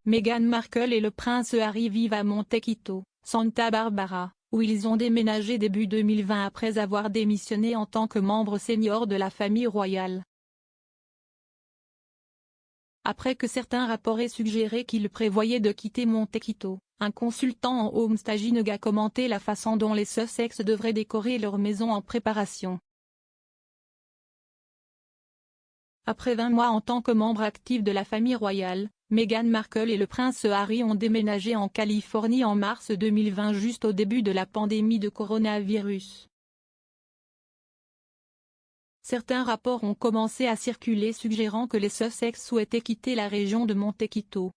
Meghan Markle et le prince Harry vivent à Montecito, Santa Barbara, où ils ont déménagé début 2020 après avoir démissionné en tant que membre senior de la famille royale. Après que certains rapports aient suggéré qu'ils prévoyaient de quitter Montecito, un consultant en homestaging a commenté la façon dont les Sussex devraient décorer leur maison en préparation. Après 20 mois en tant que membre actif de la famille royale, Meghan Markle et le prince Harry ont déménagé en Californie en mars 2020 juste au début de la pandémie de coronavirus. Certains rapports ont commencé à circuler suggérant que les Sussex souhaitaient quitter la région de Montecito.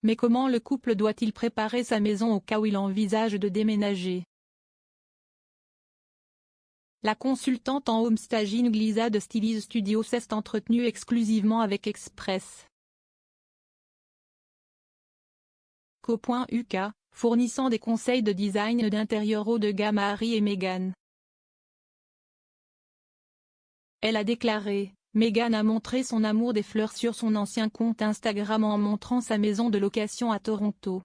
Mais comment le couple doit-il préparer sa maison au cas où il envisage de déménager? La consultante en homestaging Glisa de Stylist Studio s'est entretenue exclusivement avec Express. Co.uk, fournissant des conseils de design d'intérieur haut de gamme à Harry et Meghan. Elle a déclaré: Meghan a montré son amour des fleurs sur son ancien compte Instagram en montrant sa maison de location à Toronto.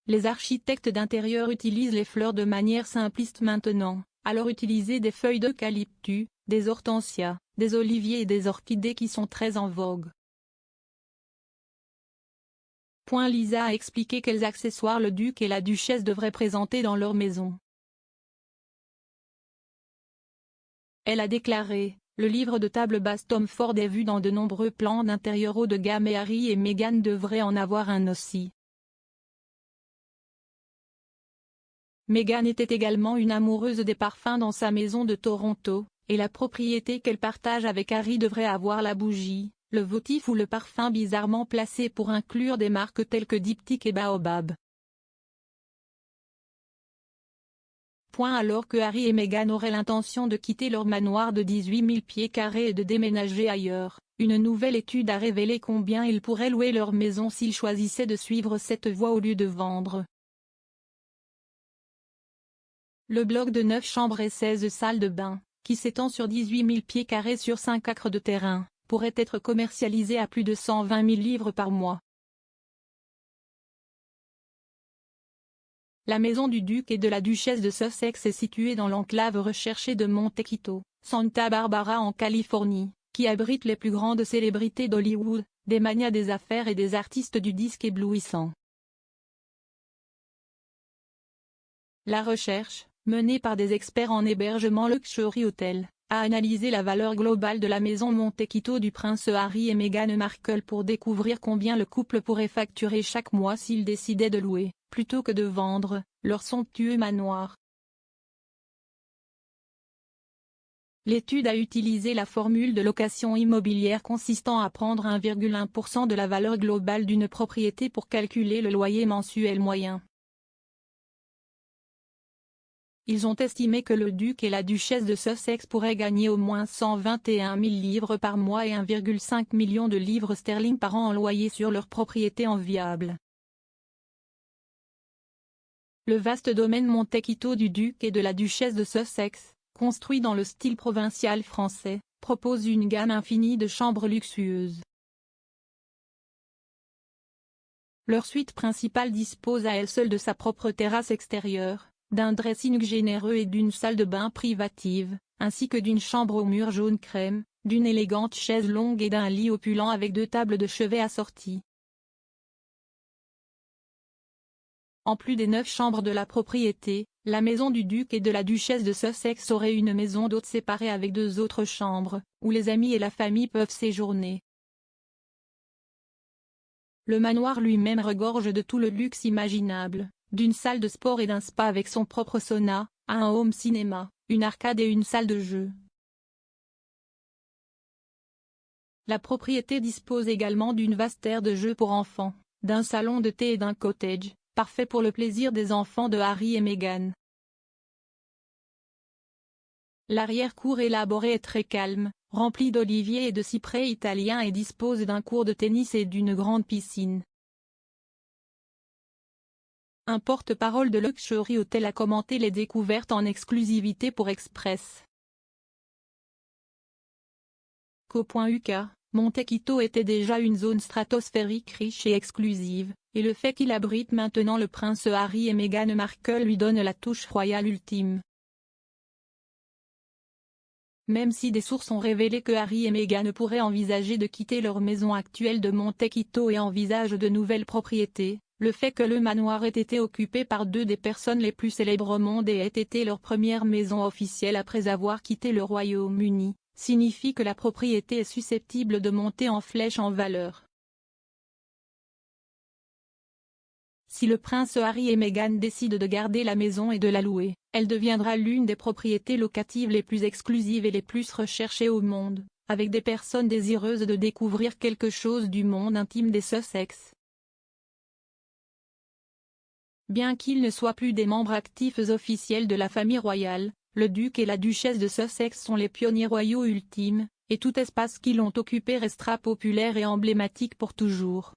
Les architectes d'intérieur utilisent les fleurs de manière simpliste maintenant, alors utilisez des feuilles d'eucalyptus, des hortensias, des oliviers et des orchidées qui sont très en vogue. Lisa a expliqué quels accessoires le duc et la duchesse devraient présenter dans leur maison. Elle a déclaré: le livre de table basse Tom Ford est vu dans de nombreux plans d'intérieur haut de gamme et Harry et Meghan devraient en avoir un aussi. Meghan était également une amoureuse des parfums dans sa maison de Toronto, et la propriété qu'elle partage avec Harry devrait avoir la bougie, le votif ou le parfum bizarrement placé pour inclure des marques telles que Diptyque et Baobab. Alors que Harry et Meghan auraient l'intention de quitter leur manoir de 18 000 pieds carrés et de déménager ailleurs, une nouvelle étude a révélé combien ils pourraient louer leur maison s'ils choisissaient de suivre cette voie au lieu de vendre. Le bloc de 9 chambres et 16 salles de bain, qui s'étend sur 18 000 pieds carrés sur 5 acres de terrain, pourrait être commercialisé à plus de 120 000 livres par mois. La maison du duc et de la duchesse de Sussex est située dans l'enclave recherchée de Montecito, Santa Barbara en Californie, qui abrite les plus grandes célébrités d'Hollywood, des magnats des affaires et des artistes du disque éblouissant. La recherche, menée par des experts en hébergement Luxury Hotel, a analysé la valeur globale de la maison Montecito du prince Harry et Meghan Markle pour découvrir combien le couple pourrait facturer chaque mois s'ils décidaient de louer, plutôt que de vendre, leur somptueux manoir. L'étude a utilisé la formule de location immobilière consistant à prendre 1,1% de la valeur globale d'une propriété pour calculer le loyer mensuel moyen. Ils ont estimé que le duc et la duchesse de Sussex pourraient gagner au moins 121 000 livres par mois et 1,5 million de livres sterling par an en loyer sur leur propriété enviable. Le vaste domaine Montecito du duc et de la duchesse de Sussex, construit dans le style provincial français, propose une gamme infinie de chambres luxueuses. Leur suite principale dispose à elle seule de sa propre terrasse extérieure, d'un dressing généreux et d'une salle de bain privative, ainsi que d'une chambre aux murs jaune crème, d'une élégante chaise longue et d'un lit opulent avec 2 tables de chevet assorties. En plus des 9 chambres de la propriété, la maison du duc et de la duchesse de Sussex aurait une maison d'hôtes séparée avec 2 autres chambres, où les amis et la famille peuvent séjourner. Le manoir lui-même regorge de tout le luxe imaginable, d'une salle de sport et d'un spa avec son propre sauna, un home cinéma, une arcade et une salle de jeu. La propriété dispose également d'une vaste aire de jeu pour enfants, d'un salon de thé et d'un cottage, parfait pour le plaisir des enfants de Harry et Meghan. L'arrière-cour élaborée est très calme, remplie d'oliviers et de cyprès italiens et dispose d'un court de tennis et d'une grande piscine. Un porte-parole de Luxury Hotel a commenté les découvertes en exclusivité pour Express. .uk, Monte Quito était déjà une zone stratosphérique riche et exclusive, et le fait qu'il abrite maintenant le prince Harry et Meghan Markle lui donne la touche royale ultime. Même si des sources ont révélé que Harry et Meghan pourraient envisager de quitter leur maison actuelle de Monte Quito et envisagent de nouvelles propriétés, le fait que le manoir ait été occupé par deux des personnes les plus célèbres au monde et ait été leur première maison officielle après avoir quitté le Royaume-Uni, signifie que la propriété est susceptible de monter en flèche en valeur. Si le prince Harry et Meghan décident de garder la maison et de la louer, elle deviendra l'une des propriétés locatives les plus exclusives et les plus recherchées au monde, avec des personnes désireuses de découvrir quelque chose du monde intime des Sussex. Bien qu'ils ne soient plus des membres actifs officiels de la famille royale, le duc et la duchesse de Sussex sont les pionniers royaux ultimes, et tout espace qu'ils ont occupé restera populaire et emblématique pour toujours.